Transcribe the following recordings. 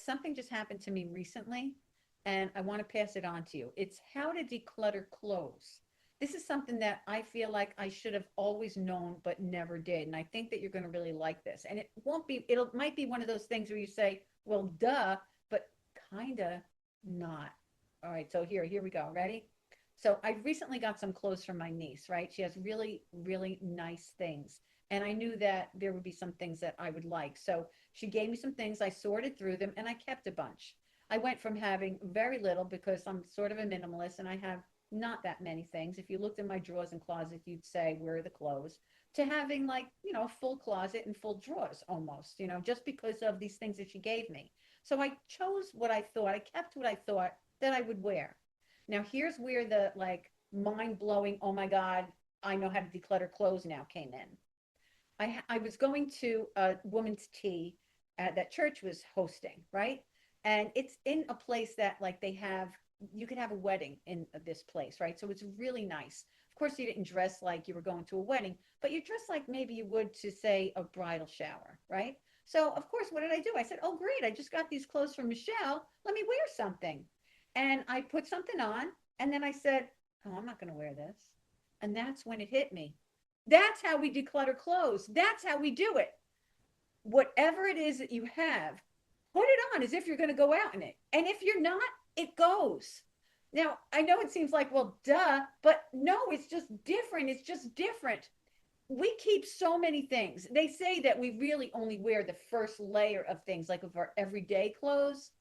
something just happened to me recently, and I want to pass it on to you. It's how to declutter clothes. This is something that I feel like I should have always known, but never did. And I think that you're going to really like this. And it won't be, it'll might be one of those things where you say, well, duh, but kind of not. All right. So here we go. Ready? So I recently got some clothes from my niece, right? She has really, really nice things. And I knew that there would be some things that I would like. So she gave me some things. I sorted through them and I kept a bunch. I went from having very little because I'm sort of a minimalist and I have not that many things. If you looked in my drawers and closet, you'd say, where are the clothes? To having like, a full closet and full drawers almost, just because of these things that she gave me. So I chose what I thought, I kept what I thought that I would wear. Now, here's where the like mind blowing, oh my God, I know how to declutter clothes now came in. I was going to a woman's tea that church was hosting, right? And it's in a place that like they have, you could have a wedding in this place, right? So it's really nice. Of course, you didn't dress like you were going to a wedding, but you dress like maybe you would to say a bridal shower, right? So of course, what did I do? I said, oh great, I just got these clothes from Michelle. Let me wear something. And I put something on, and then I said, oh, I'm not going to wear this. And that's when it hit me. That's how we declutter clothes. That's how we do it. Whatever it is that you have, put it on as if you're going to go out in it. And if you're not, it goes. Now, I know it seems like, well, duh, but no, it's just different. It's just different. We keep so many things. They say that we really only wear the first layer of things, like of our everyday clothes.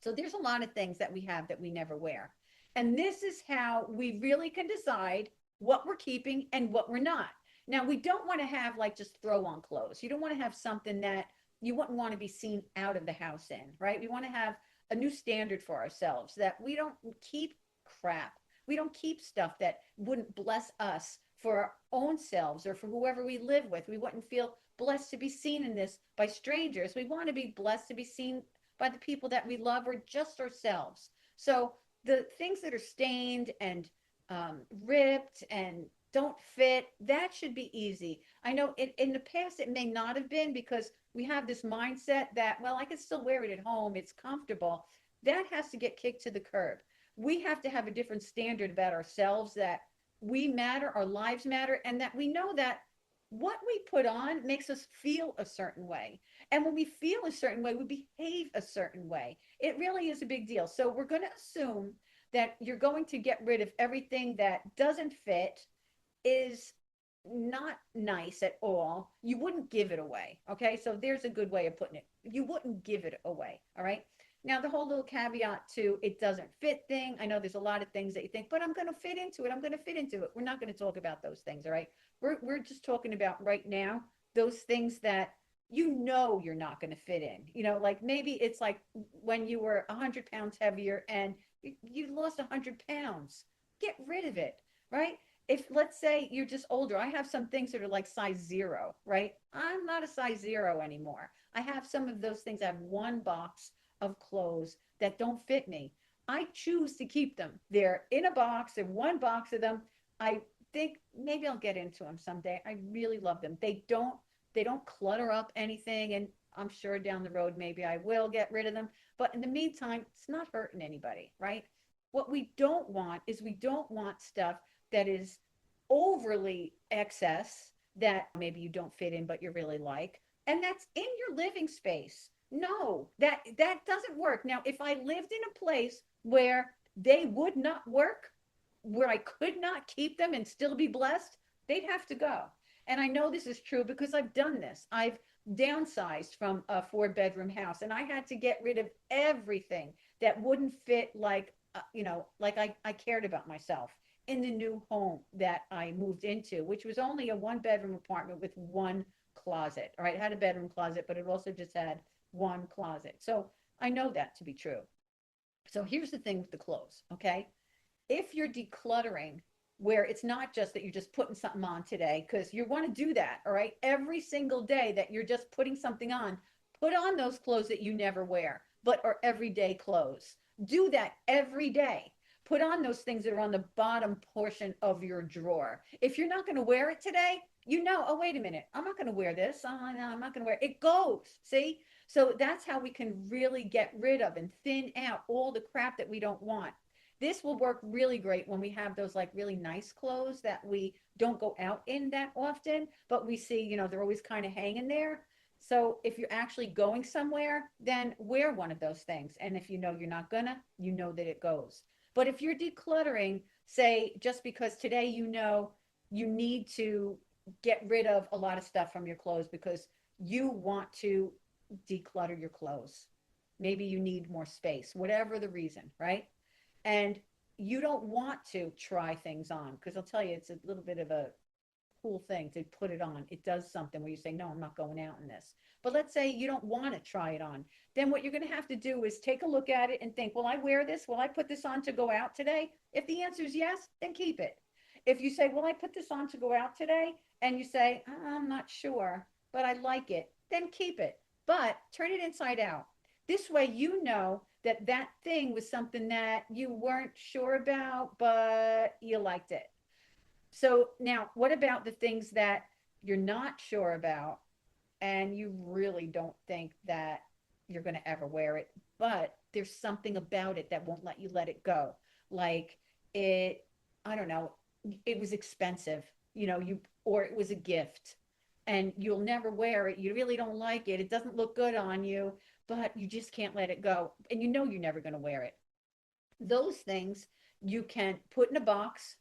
So there's a lot of things that we have that we never wear. And this is how we really can decide what we're keeping and what we're not. Now, we don't want to have like just throw on clothes. You don't want to have something that you wouldn't want to be seen out of the house in, right? We want to have a new standard for ourselves that we don't keep crap. We don't keep stuff that wouldn't bless us for our own selves or for whoever we live with. We wouldn't feel blessed to be seen in this by strangers. We want to be blessed to be seen by the people that we love or just ourselves. So the things that are stained and ripped and don't fit, that should be easy. I know in the past it may not have been because we have this mindset that, well, I can still wear it at home, it's comfortable. That has to get kicked to the curb. We have to have a different standard about ourselves, that we matter, our lives matter, and that we know that what we put on makes us feel a certain way. And when we feel a certain way, we behave a certain way. It really is a big deal. So we're going to assume that you're going to get rid of everything that doesn't fit, is not nice at all. You wouldn't give it away. Okay. So there's a good way of putting it. You wouldn't give it away. All right. Now, the whole little caveat to it doesn't fit thing. I know there's a lot of things that you think, but I'm going to fit into it. I'm going to fit into it. We're not going to talk about those things. All right. We're just talking about right now those things that you're not going to fit in. Like maybe it's like when you were 100 pounds heavier and you lost 100 pounds. Get rid of it, right? If let's say you're just older, I have some things that are like size zero, right? I'm not a size zero anymore. I have some of those things. I have one box of clothes that don't fit me. I choose to keep them. They're in a box, they're one box of them. I think maybe I'll get into them someday. I really love them. They don't clutter up anything, and I'm sure down the road maybe I will get rid of them. But in the meantime, it's not hurting anybody, right? What we don't want is we don't want stuff that is overly excess that maybe you don't fit in but you really like, and that's in your living space. No, that doesn't work. Now, if I lived in a place where they would not work, where I could not keep them and still be blessed, they'd have to go. And I know this is true because I've done this. I've downsized from a 4-bedroom house and I had to get rid of everything that wouldn't fit, like, like I cared about myself in the new home that I moved into, which was only a 1-bedroom apartment with one closet. All right. It had a bedroom closet, but it also just had one closet. So I know that to be true. So here's the thing with the clothes. Okay. If you're decluttering, where it's not just that you're just putting something on today, because you want to do that, all right, every single day that you're just putting something on, put on those clothes that you never wear, but are everyday clothes. Do that every day. Put on those things that are on the bottom portion of your drawer. If you're not going to wear it today, oh, wait a minute, I'm not going to wear this. Oh, no, I'm not going to wear it. It goes. See? So that's how we can really get rid of and thin out all the crap that we don't want. This will work really great when we have those like really nice clothes that we don't go out in that often, but we see, they're always kind of hanging there. So if you're actually going somewhere, then wear one of those things. And if you know you're not gonna, you know that it goes. But if you're decluttering, say, just because today you need to get rid of a lot of stuff from your clothes because you want to declutter your clothes. Maybe you need more space, whatever the reason, right? And you don't want to try things on because I'll tell you, it's a little bit of a cool thing to put it on. It does something where you say, no, I'm not going out in this. But let's say you don't want to try it on. Then what you're going to have to do is take a look at it and think, will I wear this? Will I put this on to go out today? If the answer is yes, then keep it. If you say, will I put this on to go out today? And you say, I'm not sure, but I like it, then keep it. But turn it inside out. This way, you know that that thing was something that you weren't sure about, but you liked it. So now, what about the things that you're not sure about and you really don't think that you're going to ever wear it, but there's something about it that won't let you let it go? Like it, I don't know, it was expensive, or it was a gift and you'll never wear it. You really don't like it. It doesn't look good on you, but you just can't let it go. And you know you're never going to wear it. Those things you can put in a box,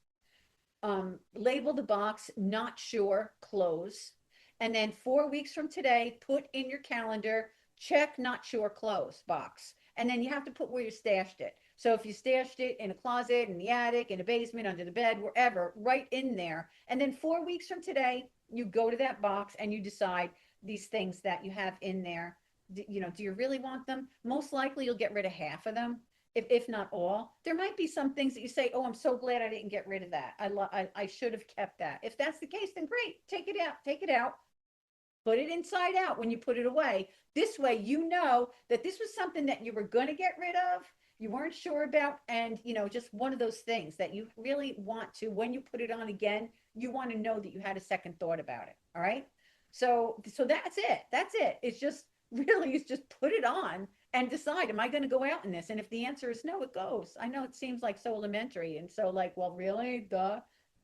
label the box not sure clothes, and then 4 weeks from today put in your calendar check not sure clothes box, and then you have to put where you stashed it. So if you stashed it in a closet, in the attic, in a basement, under the bed, wherever, right in there. And then 4 weeks from today you go to that box and you decide these things that you have in there, do you really want them? Most likely you'll get rid of half of them, if not all. There might be some things that you say, oh, I'm so glad I didn't get rid of that. I should have kept that. If that's the case, then great, take it out, put it inside out when you put it away. This way, you know that this was something that you were going to get rid of, you weren't sure about, and just one of those things that you really want to, when you put it on again, you want to know that you had a second thought about it. All right. So that's it. That's it. It's just really, it's just put it on and decide, am I going to go out in this? And if the answer is no, it goes. I know it seems like so elementary and so like, well, really, duh.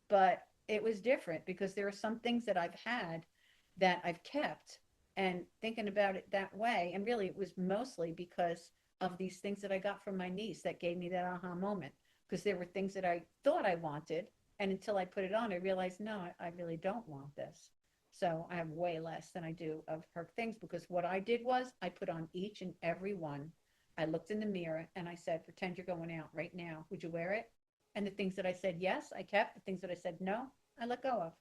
But it was different because there are some things that I've had that I've kept, and thinking about it that way. And really, it was mostly because of these things that I got from my niece that gave me that aha moment. Because there were things that I thought I wanted. And until I put it on, I realized, no, I really don't want this. So I have way less than I do of her things because what I did was I put on each and every one. I looked in the mirror and I said, pretend you're going out right now. Would you wear it? And the things that I said yes, I kept. The things that I said no, I let go of.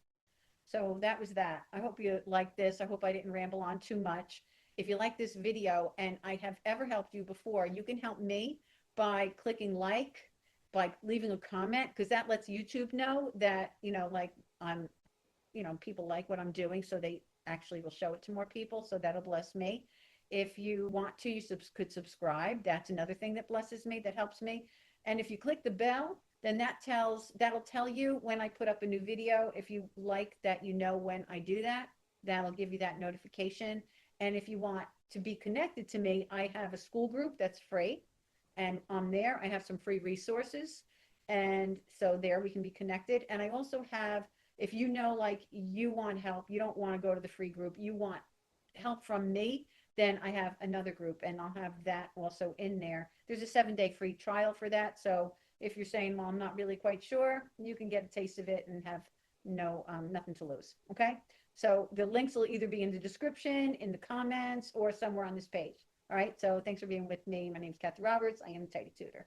So that was that. I hope you like this. I hope I didn't ramble on too much. If you like this video and I have ever helped you before, you can help me by clicking like, by leaving a comment, because that lets YouTube know that, like I'm, people like what I'm doing, so they actually will show it to more people. So that'll bless me. If you want to, you could subscribe. That's another thing that blesses me, that helps me. And if you click the bell, then that'll tell you when I put up a new video. If you like that, when I do that, that'll give you that notification. And if you want to be connected to me, I have a school group that's free. And on there, I have some free resources. And so there we can be connected. And I also have, if like you want help, you don't want to go to the free group, you want help from me, then I have another group and I'll have that also in there. There's a 7-day free trial for that. So if you're saying, well, I'm not really quite sure, you can get a taste of it and have nothing to lose. Okay. So the links will either be in the description, in the comments, or somewhere on this page. All right. So thanks for being with me. My name is Kathy Roberts. I am a Tidy Tutor.